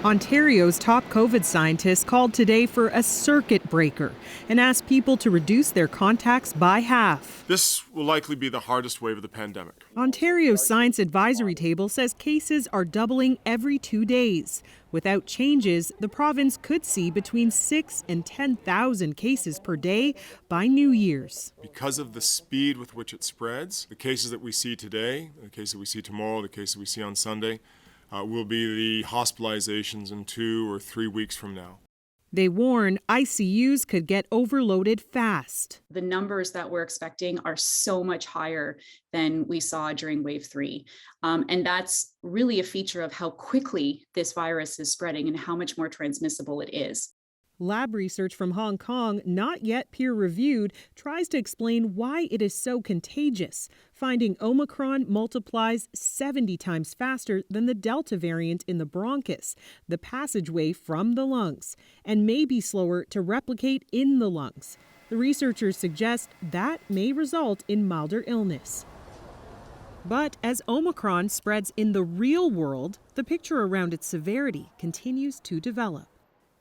Ontario's top COVID scientists called today for a circuit breaker and asked people to reduce their contacts by half. This will likely be the hardest wave of the pandemic. Ontario's Science Advisory Table says cases are doubling every 2 days. Without changes, the province could see between 6,000 and 10,000 cases per day by New Year's. Because of the speed with which it spreads, the cases that we see today, the cases that we see tomorrow, the cases we see on Sunday, will be the hospitalizations in 2 or 3 weeks from now. They warn ICUs could get overloaded fast. The numbers that we're expecting are so much higher than we saw during wave 3. And that's really a feature of how quickly this virus is spreading and how much more transmissible it is. Lab research from Hong Kong, not yet peer-reviewed, tries to explain why it is so contagious, finding Omicron multiplies 70 times faster than the Delta variant in the bronchus, the passageway from the lungs, and may be slower to replicate in the lungs. The researchers suggest that may result in milder illness. But as Omicron spreads in the real world, the picture around its severity continues to develop.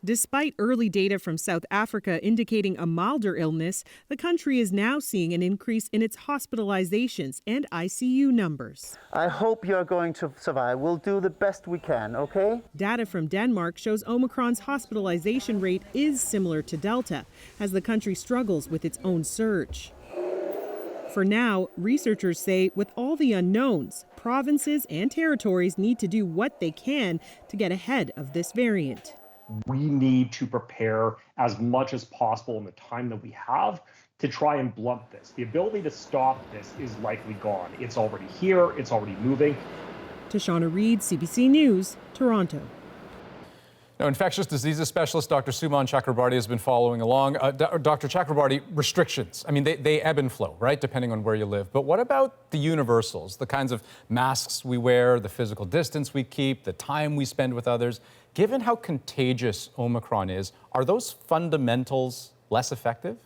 Despite early data from South Africa indicating a milder illness, the country is now seeing an increase in its hospitalizations and ICU numbers. I hope you're going to survive. We'll do the best we can, okay? Data from Denmark shows Omicron's hospitalization rate is similar to Delta, as the country struggles with its own surge. For now, researchers say with all the unknowns, provinces and territories need to do what they can to get ahead of this variant. We need to prepare as much as possible in the time that we have to try and blunt this. The ability to stop this is likely gone. It's already here. It's already moving. Tashana Reid, CBC News, Toronto. Now, infectious diseases specialist Dr. Suman Chakrabarty has been following along. Dr. Chakrabarty, restrictions, I mean, they ebb and flow, right, depending on where you live. But what about the universals, the kinds of masks we wear, the physical distance we keep, the time we spend with others? Given how contagious Omicron is, are those fundamentals less effective?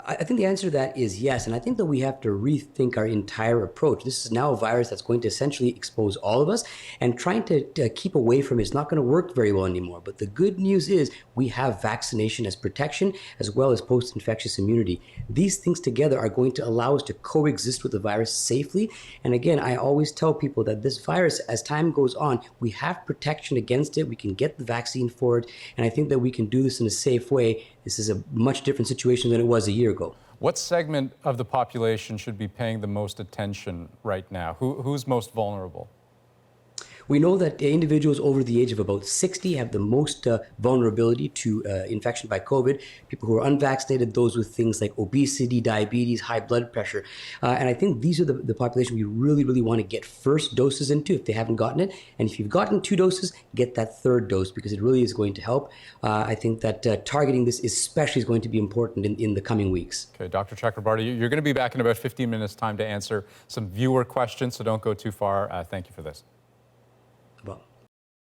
I think the answer to that is yes, and I think that we have to rethink our entire approach. This is now a virus that's going to essentially expose all of us, and trying to keep away from it is not going to work very well anymore. But the good news is we have vaccination as protection as well as post-infectious immunity. These things together are going to allow us to coexist with the virus safely. And again, I always tell people that this virus, as time goes on, we have protection against it. We can get the vaccine for it, and I think that we can do this in a safe way. This is a much different situation than it was a year ago. What segment of the population should be paying the most attention right now? Who's most vulnerable? We know that individuals over the age of about 60 have the most vulnerability to infection by COVID. People who are unvaccinated, those with things like obesity, diabetes, high blood pressure. And I think these are the population we really, really want to get first doses into if they haven't gotten it. And if you've gotten 2 doses, get that 3rd dose because it really is going to help. I think that targeting this especially is going to be important in the coming weeks. Okay, Dr. Chakrabarty, you're going to be back in about 15 minutes time to answer some viewer questions, so don't go too far. Thank you for this.